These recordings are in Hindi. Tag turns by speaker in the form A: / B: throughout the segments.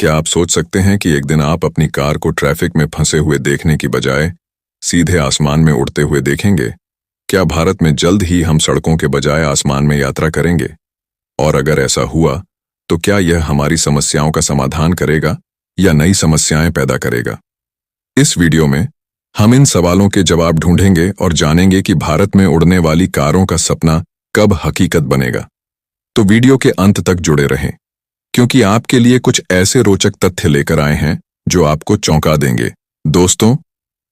A: क्या आप सोच सकते हैं कि एक दिन आप अपनी कार को ट्रैफिक में फंसे हुए देखने की बजाय सीधे आसमान में उड़ते हुए देखेंगे? क्या भारत में जल्द ही हम सड़कों के बजाय आसमान में यात्रा करेंगे? और अगर ऐसा हुआ तो क्या यह हमारी समस्याओं का समाधान करेगा या नई समस्याएं पैदा करेगा? इस वीडियो में हम इन सवालों के जवाब ढूंढेंगे और जानेंगे कि भारत में उड़ने वाली कारों का सपना कब हकीकत बनेगा। तो वीडियो के अंत तक जुड़े रहें, क्योंकि आपके लिए कुछ ऐसे रोचक तथ्य लेकर आए हैं जो आपको चौंका देंगे। दोस्तों,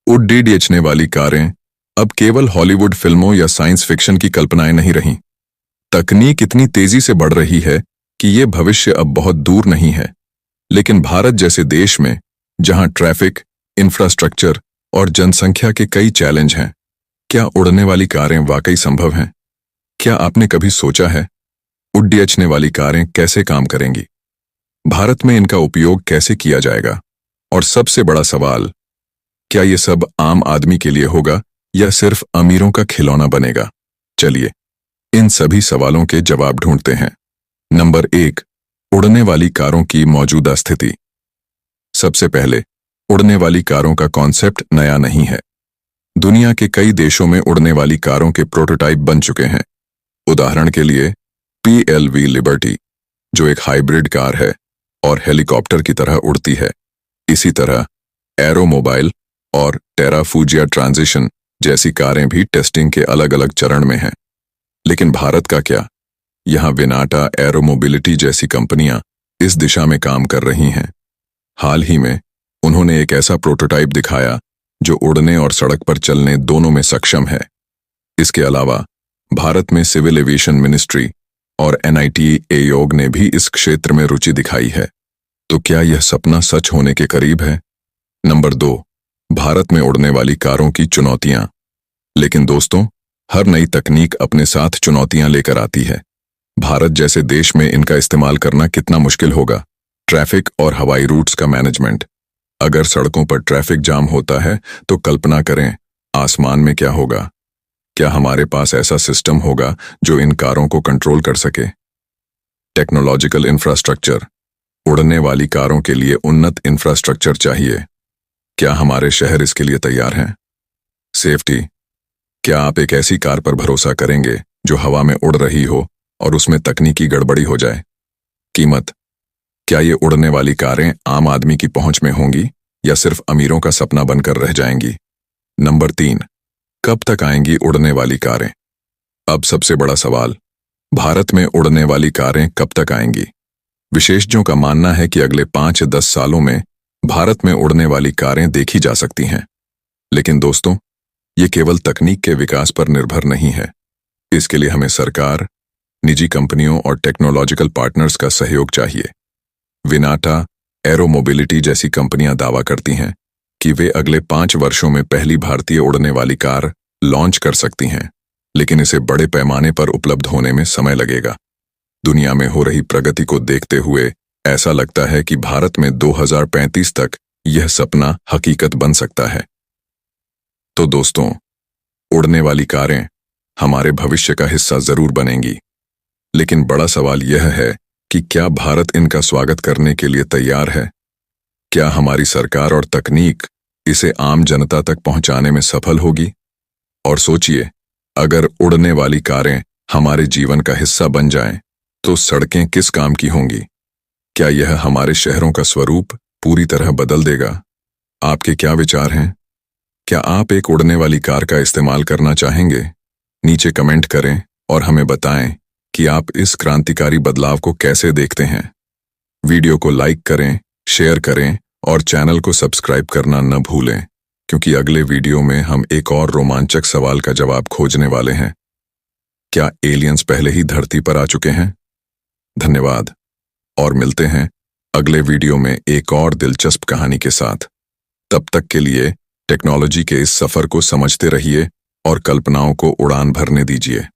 A: उड़ने वाली कारें अब केवल हॉलीवुड फिल्मों या साइंस फिक्शन की कल्पनाएं नहीं रहीं। तकनीक इतनी तेजी से बढ़ रही है कि ये भविष्य अब बहुत दूर नहीं है। लेकिन भारत जैसे देश में, जहां ट्रैफिक, इंफ्रास्ट्रक्चर और जनसंख्या के कई चैलेंज हैं, क्या उड़ने वाली कारें वाकई संभव हैं? क्या आपने कभी सोचा है उड़ने वाली कारें कैसे काम करेंगी? भारत में इनका उपयोग कैसे किया जाएगा? और सबसे बड़ा सवाल, क्या ये सब आम आदमी के लिए होगा या सिर्फ अमीरों का खिलौना बनेगा? चलिए इन सभी सवालों के जवाब ढूंढते हैं। नंबर 1, उड़ने वाली कारों की मौजूदा स्थिति। सबसे पहले, उड़ने वाली कारों का कॉन्सेप्ट नया नहीं है। दुनिया के कई देशों में उड़ने वाली कारों के प्रोटोटाइप बन चुके हैं। उदाहरण के लिए PLV लिबर्टी, जो एक हाइब्रिड कार है और हेलीकॉप्टर की तरह उड़ती है। इसी तरह एरोमोबाइल और टेराफूजिया ट्रांजिशन जैसी कारें भी टेस्टिंग के अलग अलग चरण में हैं। लेकिन भारत का क्या? यहाँ विनाटा एरोमोबिलिटी जैसी कंपनियां इस दिशा में काम कर रही हैं। हाल ही में उन्होंने एक ऐसा प्रोटोटाइप दिखाया जो उड़ने और सड़क पर चलने दोनों में सक्षम है। इसके अलावा भारत में सिविल एविएशन मिनिस्ट्री और NIT आयोग ने भी इस क्षेत्र में रुचि दिखाई है। तो क्या यह सपना सच होने के करीब है? नंबर 2, भारत में उड़ने वाली कारों की चुनौतियां। लेकिन दोस्तों, हर नई तकनीक अपने साथ चुनौतियां लेकर आती है। भारत जैसे देश में इनका इस्तेमाल करना कितना मुश्किल होगा। ट्रैफिक और हवाई रूट्स का मैनेजमेंट। अगर सड़कों पर ट्रैफिक जाम होता है तो कल्पना करें आसमान में क्या होगा। क्या हमारे पास ऐसा सिस्टम होगा जो इन कारों को कंट्रोल कर सके? Technological infrastructure. उड़ने वाली कारों के लिए उन्नत इंफ्रास्ट्रक्चर चाहिए। क्या हमारे शहर इसके लिए तैयार हैं? सेफ्टी। क्या आप एक ऐसी कार पर भरोसा करेंगे जो हवा में उड़ रही हो और उसमें तकनीकी गड़बड़ी हो जाए? कीमत। क्या ये उड़ने वाली कारें आम आदमी की पहुंच में होंगी या सिर्फ अमीरों का सपना बनकर रह जाएंगी? नंबर 3, कब तक आएंगी उड़ने वाली कारें? अब सबसे बड़ा सवाल, भारत में उड़ने वाली कारें कब तक आएंगी? विशेषज्ञों का मानना है कि अगले 5-10 सालों में भारत में उड़ने वाली कारें देखी जा सकती हैं। लेकिन दोस्तों, ये केवल तकनीक के विकास पर निर्भर नहीं है। इसके लिए हमें सरकार, निजी कंपनियों और टेक्नोलॉजिकल पार्टनर्स का सहयोग चाहिए। विनाटा एरोमोबिलिटी जैसी कंपनियां दावा करती हैं कि वे अगले 5 वर्षों में पहली भारतीय उड़ने वाली कार लॉन्च कर सकती हैं, लेकिन इसे बड़े पैमाने पर उपलब्ध होने में समय लगेगा। दुनिया में हो रही प्रगति को देखते हुए ऐसा लगता है कि भारत में 2035 तक यह सपना हकीकत बन सकता है। तो दोस्तों, उड़ने वाली कारें हमारे भविष्य का हिस्सा जरूर बनेंगी, लेकिन बड़ा सवाल यह है कि क्या भारत इनका स्वागत करने के लिए तैयार है? क्या हमारी सरकार और तकनीक इसे आम जनता तक पहुंचाने में सफल होगी? और सोचिए, अगर उड़ने वाली कारें हमारे जीवन का हिस्सा बन जाएं, तो सड़कें किस काम की होंगी? क्या यह हमारे शहरों का स्वरूप पूरी तरह बदल देगा? आपके क्या विचार हैं? क्या आप एक उड़ने वाली कार का इस्तेमाल करना चाहेंगे? नीचे कमेंट करें और हमें बताएं कि आप इस क्रांतिकारी बदलाव को कैसे देखते हैं। वीडियो को लाइक करें, शेयर करें और चैनल को सब्सक्राइब करना न भूलें, क्योंकि अगले वीडियो में हम एक और रोमांचक सवाल का जवाब खोजने वाले हैं। क्या एलियंस पहले ही धरती पर आ चुके हैं? धन्यवाद और मिलते हैं अगले वीडियो में एक और दिलचस्प कहानी के साथ। तब तक के लिए टेक्नोलॉजी के इस सफर को समझते रहिए और कल्पनाओं को उड़ान भरने दीजिए।